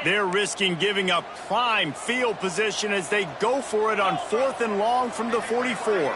They're risking giving up prime field position as they go for it on 4th and long from the 44.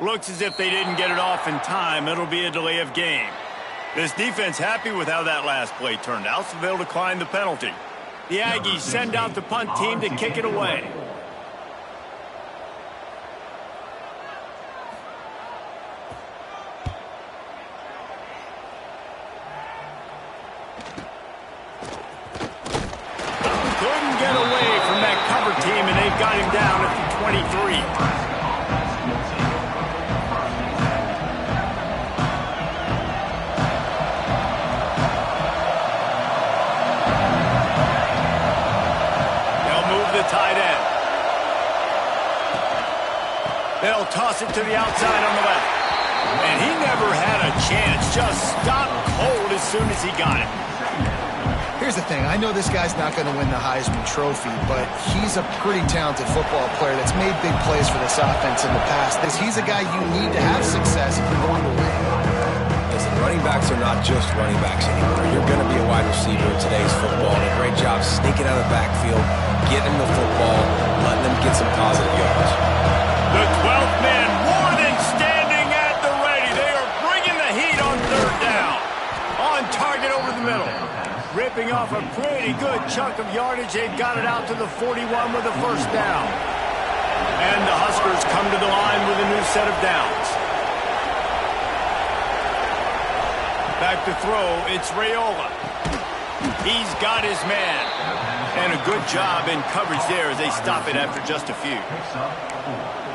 Looks as if they didn't get it off in time. It'll be a delay of game. This defense happy with how that last play turned out, so they'll decline the penalty. The Aggies send out the punt team to kick it away. Couldn't get away from that cover team, and they've got him down at the 23. Tight end. They'll toss it to the outside on the left. And he never had a chance. Just stopped cold as soon as he got it. Here's the thing. I know this guy's not going to win the Heisman Trophy, but he's a pretty talented football player that's made big plays for this offense in the past. He's a guy you need to have success if you're going to win. Listen, running backs are not just running backs anymore. You're going to be a wide receiver in today's football, and a great job sneaking out of the backfield, getting the football, letting them get some positive yards. The 12th man more than standing at the ready. They are bringing the heat on 3rd down. On target over the middle. Ripping off a pretty good chunk of yardage. They've got it out to the 41 with a 1st down. And the Huskers come to the line with a new set of downs. Back to throw, it's Raiola. He's got his man. And a good job in coverage there as they stop it after just a few.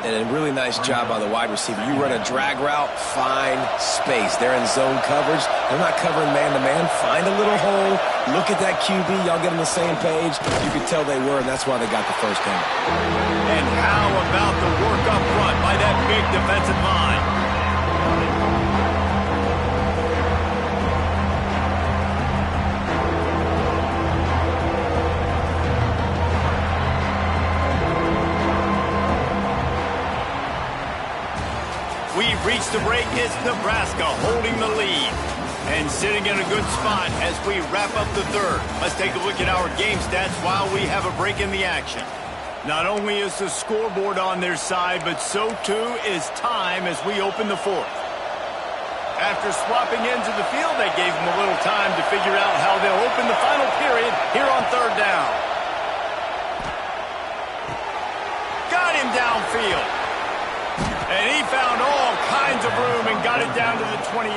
And a really nice job by the wide receiver. You run a drag route, find space. They're in zone coverage. They're not covering man-to-man. Find a little hole. Look at that QB. Y'all get on the same page. You could tell they were, and that's why they got the 1st down. And how about the work up front by that big defensive line? We've reached the break. It's Nebraska holding the lead and sitting in a good spot as we wrap up the 3rd. Let's take a look at our game stats while we have a break in the action. Not only is the scoreboard on their side, but so too is time as we open the 4th. After swapping ends of the field, they gave them a little time to figure out how they'll open the final period here on 3rd down. Got him downfield. And he found all kinds of room and got it down to the 28.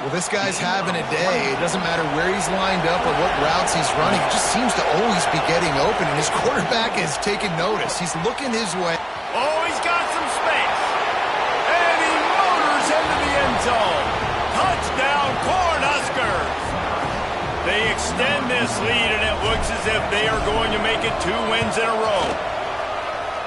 Well, this guy's having a day. It doesn't matter where he's lined up or what routes he's running. He just seems to always be getting open, and his quarterback is taking notice. He's looking his way. Oh, he's got some space. And he motors into the end zone. Touchdown, Cornhuskers. They extend this lead, and it looks as if they are going to make it 2 wins in a row.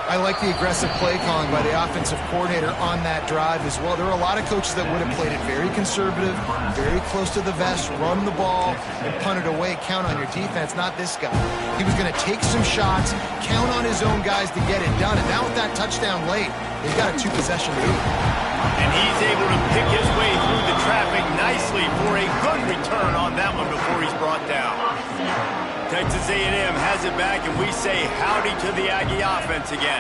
I like the aggressive play calling by the offensive coordinator on that drive as well. There are a lot of coaches that would have played it very conservative, very close to the vest, run the ball, and punt it away. Count on your defense, not this guy. He was going to take some shots, count on his own guys to get it done, and now with that touchdown late, they've got a 2-possession lead. And he's able to pick his way through the traffic nicely for a good return on that one before he's brought down. Texas A&M has it back, and we say howdy to the Aggie offense again.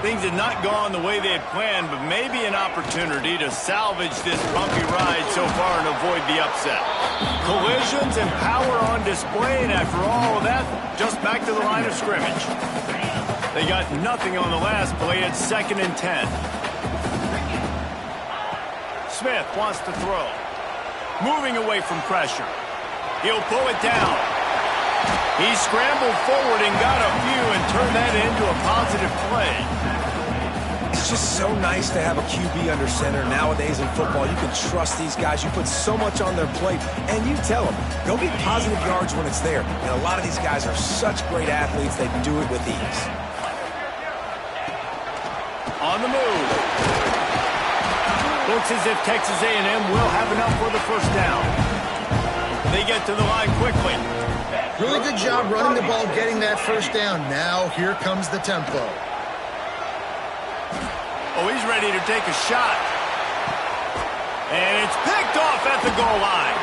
Things had not gone the way they had planned, but maybe an opportunity to salvage this bumpy ride so far and avoid the upset. Collisions and power on display, and after all of that, just back to the line of scrimmage. They got nothing on the last play. It's 2nd and 10. Smith wants to throw. Moving away from pressure. He'll pull it down. He scrambled forward and got a few and turned that into a positive play. just so nice to have a QB under center. Nowadays in football, you can trust these guys. You put so much on their plate, and you tell them, go get positive yards when it's there. And a lot of these guys are such great athletes, they do it with ease. On the move. Looks as if Texas A&M will have enough for the first down. They get to the line quickly. Really good job running the ball, getting that first down. Now here comes the tempo. Oh, he's ready to take a shot. And it's picked off at the goal line.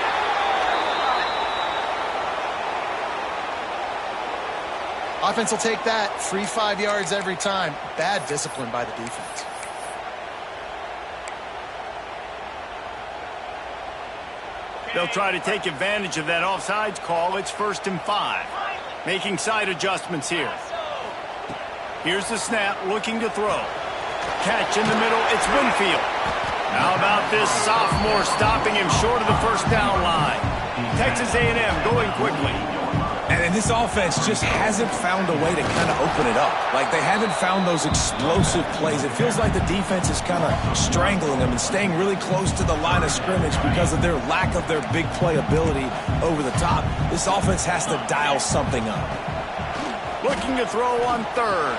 Offense will take that. Free 5 yards every time. Bad discipline by the defense. They'll try to take advantage of that offsides call. It's 1st and 5. Making side adjustments here. Here's the snap, looking to throw. Catch in the middle, it's Winfield. How about this sophomore stopping him short of the first down line? Texas A&M going quickly. And this offense just hasn't found a way to kind of open it up. Like, they haven't found those explosive plays. It feels like the defense is kind of strangling them and staying really close to the line of scrimmage because of their lack of their big play ability over the top. This offense has to dial something up. Looking to throw on 3rd.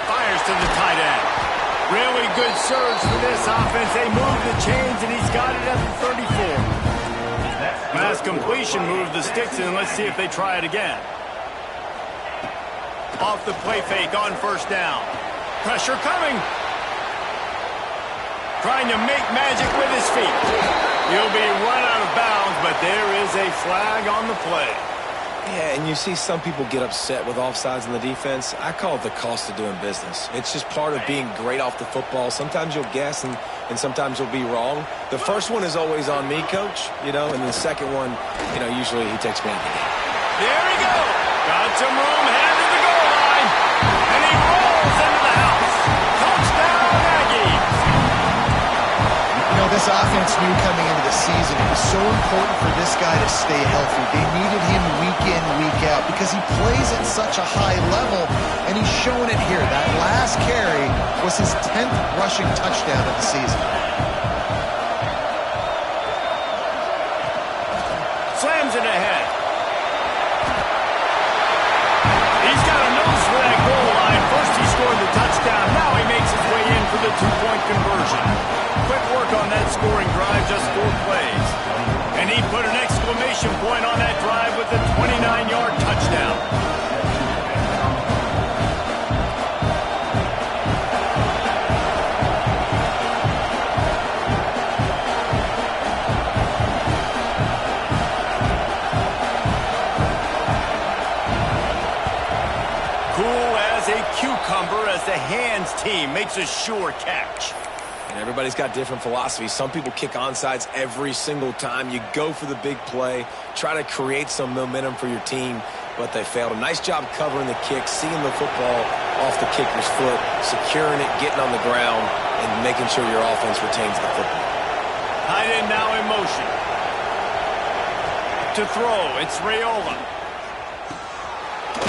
Fires to the tight end. Really good surge for this offense. They move the chains, and he's got it at the 34. Mass completion, move the sticks in. Let's see if they try it again. Off the play fake on 1st down. Pressure coming. Trying to make magic with his feet. He'll be run out of bounds, but there is a flag on the play. Yeah, and you see some people get upset with offsides in the defense. I call it the cost of doing business. It's just part of being great off the football. Sometimes you'll guess and sometimes you'll be wrong. The first one is always on me, Coach, and the second one, usually he takes me out of the game. There we go. Got some room, headed to the goal line. And he rolls into the house. Touchdown, Aggies. This offense knew coming into the season it was so important for this guy to stay healthy. They needed him week in, week out because he plays at such a high level, and he's showing it here. That last carry was his 10th rushing touchdown of the season. Slams it ahead. He's got a nose for that goal line. First he scored the touchdown. Now he makes his way in for the 2-point conversion. Quick work on that scoring drive, just 4 plays. And he put an exclamation point on that drive with a 29-yard touchdown. Cool as a cucumber as the hands team makes a sure catch. And everybody's got different philosophies. Some people kick onside every single time. You go for the big play, try to create some momentum for your team, but they failed. A nice job covering the kick, seeing the football off the kicker's foot, securing it, getting on the ground, and making sure your offense retains the football. Tight end now in motion. To throw, it's Raiola.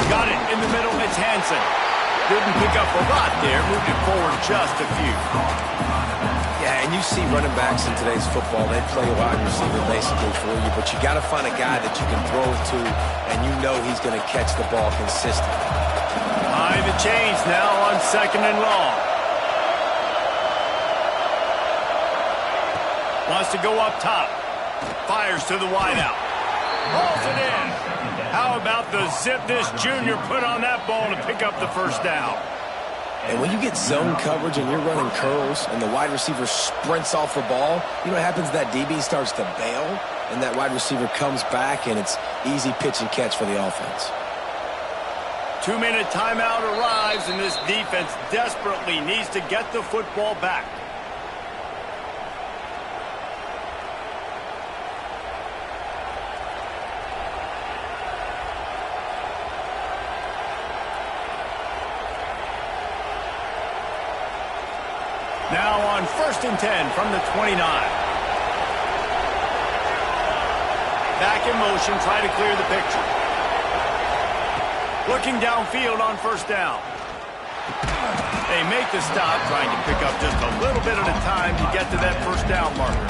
Got it in the middle, it's Hansen. Didn't pick up a lot there, moved it forward just a few. Yeah, and you see running backs in today's football, they play wide receiver basically for you, but you got to find a guy that you can throw it to, and you know he's going to catch the ball consistently. Behind the chains now on 2nd and long. Wants to go up top. Fires to the wideout. Hauls it in. How about the zip this junior put on that ball to pick up the first down? And when you get zone coverage and you're running curls and the wide receiver sprints off the ball, you know what happens? That DB starts to bail, and that wide receiver comes back, and it's easy pitch and catch for the offense. 2-minute timeout arrives, and this defense desperately needs to get the football back. Now on 1st and 10 from the 29. Back in motion, try to clear the picture. Looking downfield on 1st down. They make the stop, trying to pick up just a little bit at a time to get to that first down marker.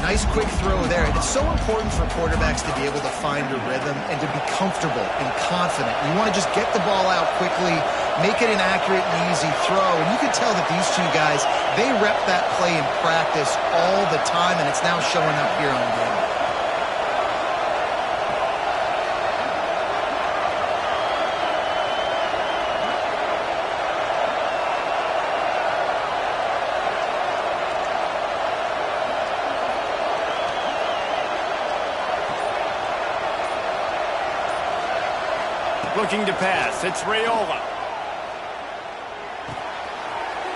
Nice quick throw there. It's so important for quarterbacks to be able to find a rhythm and to be comfortable and confident. You want to just get the ball out quickly, make it an accurate and easy throw. And you can tell that these two guys, they rep that play in practice all the time, and it's now showing up here on game. Looking to pass, it's Raiola.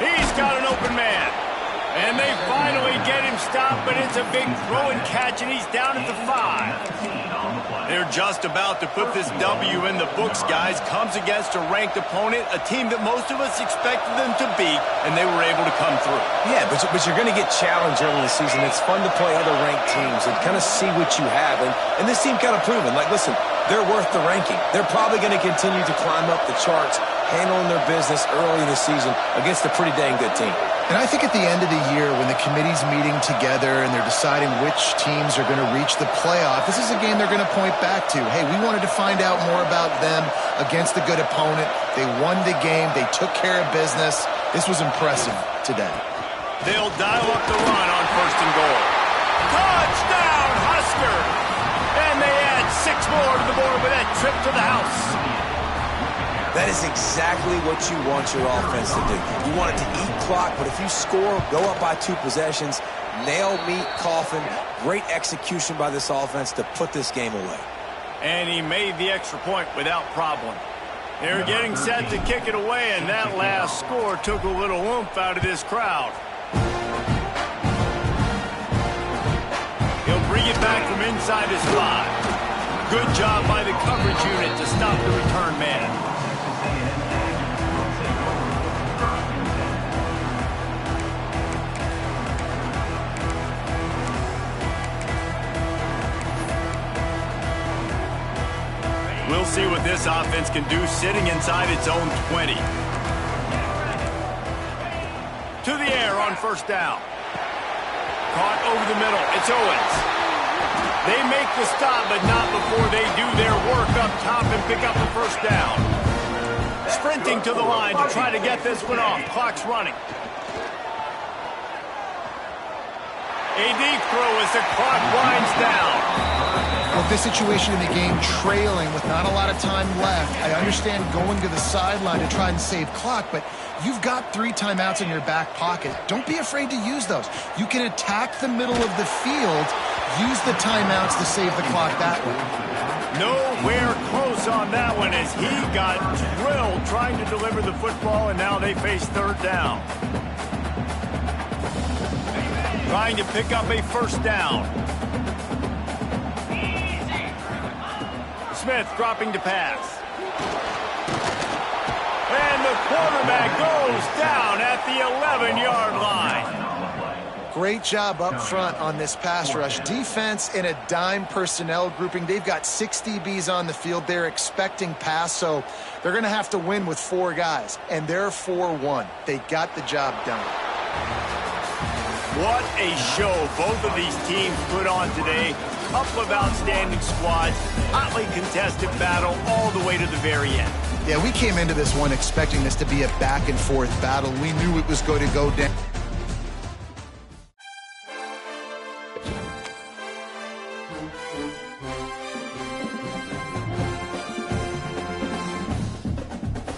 He's got an open man. And they finally get him stopped, but it's a big throw and catch, and he's down at the 5. They're just about to put this W in the books, guys. Comes against a ranked opponent, a team that most of us expected them to beat, and they were able to come through. Yeah, but you're going to get challenged early in the season. It's fun to play other ranked teams and kind of see what you have. And this team kind of proven, like, listen, they're worth the ranking. They're probably going to continue to climb up the charts, handling their business early in the season against a pretty dang good team. And I think at the end of the year, when the committee's meeting together and they're deciding which teams are going to reach the playoff, this is a game they're going to point back to. Hey, we wanted to find out more about them against a good opponent. They won the game. They took care of business. This was impressive today. They'll dial up the run on 1st and goal. Touchdown, Huskers! And they add 6 more to the board with that trip to the house. That is exactly what you want your offense to do. You want it to eat clock, but if you score, go up by 2 possessions, nail, meet, coffin. Great execution by this offense to put this game away. And he made the extra point without problem. They're getting set to kick it away, and that last score took a little oomph out of this crowd. He'll bring it back from inside his 5. Good job by the coverage unit to stop the return man. We'll see what this offense can do sitting inside its own 20. To the air on 1st down. Caught over the middle. It's Owens. They make the stop, but not before they do their work up top and pick up the 1st down. Sprinting to the line to try to get this one off. Clock's running. A deep throw as the clock winds down. With this situation in the game, trailing with not a lot of time left, I understand going to the sideline to try and save clock, but you've got 3 timeouts in your back pocket. Don't be afraid to use those. You can attack the middle of the field, use the timeouts to save the clock that way. Nowhere close on that one as he got drilled trying to deliver the football, and now they face 3rd down. Trying to pick up a 1st down. Smith dropping to pass. And the quarterback goes down at the 11-yard line. Great job up front on this pass rush. Defense in a dime personnel grouping. They've got 6 DBs on the field. They're expecting pass, so they're going to have to win with 4 guys. And they're 4-1. They got the job done. What a show both of these teams put on today. Couple of outstanding squads, hotly contested battle all the way to the very end. Yeah, we came into this one expecting this to be a back-and-forth battle. We knew it was going to go down.